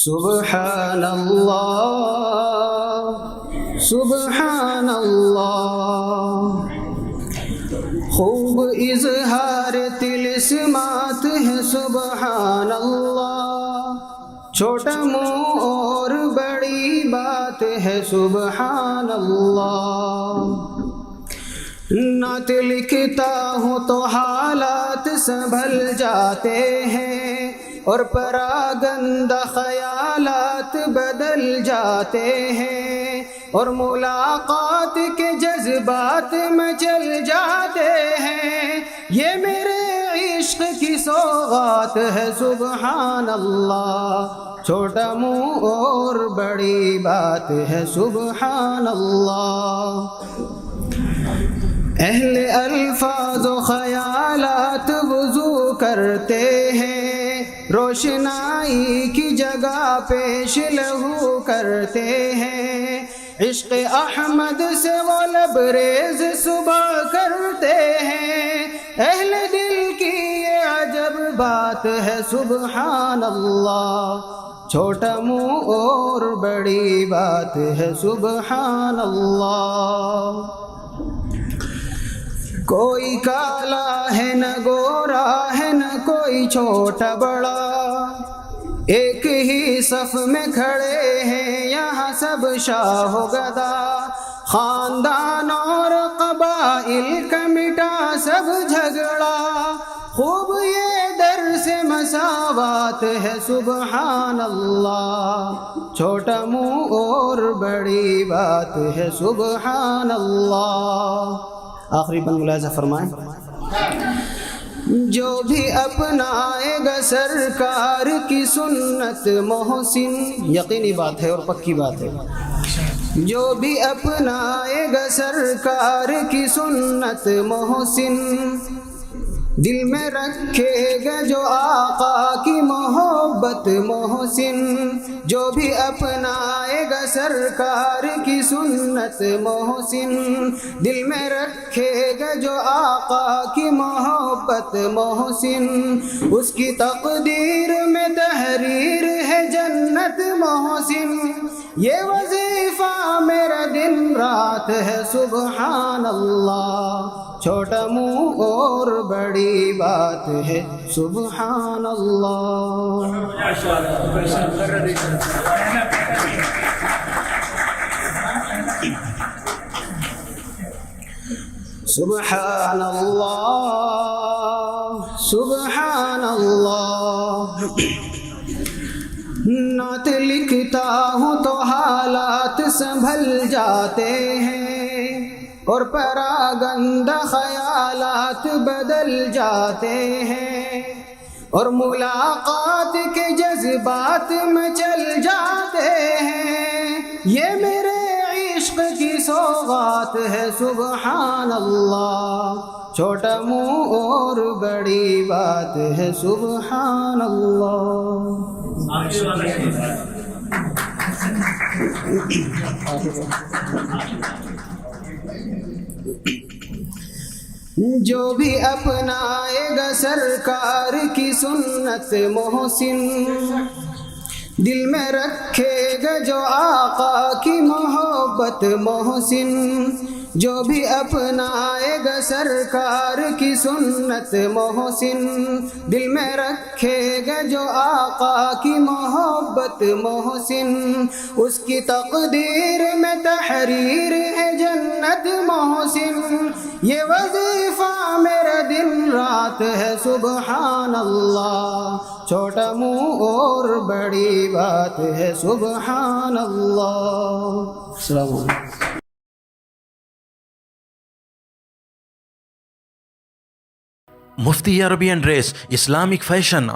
سبحان اللہ سبحان اللہ، خوب اظہار طلسمات ہے سبحان اللہ، چھوٹا منہ اور بڑی بات ہے سبحان اللہ، نعت لکھتا ہوں تو حالات سنبھل جاتے ہیں اور پراگندہ خیالات بدل جاتے ہیں اور ملاقات کے جذبات مچل جاتے ہیں، یہ میرے عشق کی سوغات ہے سبحان اللہ، چھوٹا منہ اور بڑی بات ہے سبحان اللہ، اہل الفاظ و خیالات وضو کرتے ہیں، روشنائی کی جگہ پیش لہو کرتے ہیں، عشق احمد سے وہ لبریز صبح کرتے ہیں، اہل دل کی یہ عجب بات ہے سبحان اللہ، چھوٹا منہ اور بڑی بات ہے سبحان اللہ، کوئی کالا ہے نہ گورا ہے نہ کوئی چھوٹا بڑا، ایک ہی صف میں کھڑے ہیں یہاں سب شاہ و گدا، خاندان اور قبائل کا مٹا سب جھگڑا، خوب یہ درس مساوات ہے سبحان اللہ، چھوٹا منہ اور بڑی بات ہے سبحان اللہ۔ آخری بند ملاحظہ فرمائیں، جو بھی اپنائے گا سرکار کی سنت محسن، یقینی بات ہے اور پکی بات ہے، جو بھی اپنائے گا سرکار کی سنت محسن، دل میں رکھے گا جو آقا کی محبت محسن، جو بھی اپنائے گا سرکار کی سنت محسن، دل میں رکھے گا جو آقا کی محبت محسن، اس کی تقدیر میں تحریر ہے جنت محسن، یہ وظیفہ میرا دن رات ہے سبحان اللہ، چھوٹا منہ اور بڑی بات ہے سبحان اللہ۔ سبحان اللہ سبحان اللہ، نعت لکھتا ہوں تو حالات سنبھل جاتے ہیں اور پراگندہ خیالات بدل جاتے ہیں اور ملاقات کے جذبات مچل جاتے ہیں، یہ میرے عشق کی سوغات ہے سبحان اللہ، چھوٹا منہ اور بڑی بات ہے سبحان اللہ۔ جو بھی اپنائے گا سرکار کی سنت محسن، دل میں رکھے گا جو آقا کی محبت محسن، جو بھی اپنائے گا سرکار کی سنت محسن، دل میں رکھے گا جو آقا کی محبت محسن، اس کی تقدیر میں تحریر ہے جنت محسن، یہ وظیفہ میرا دن رات ہے سبحان اللہ، چھوٹا منہ اور بڑی بات ہے سبحان اللہ۔ السلام علیکم۔ مفتی عربی اینڈ ریس اسلامک فیشن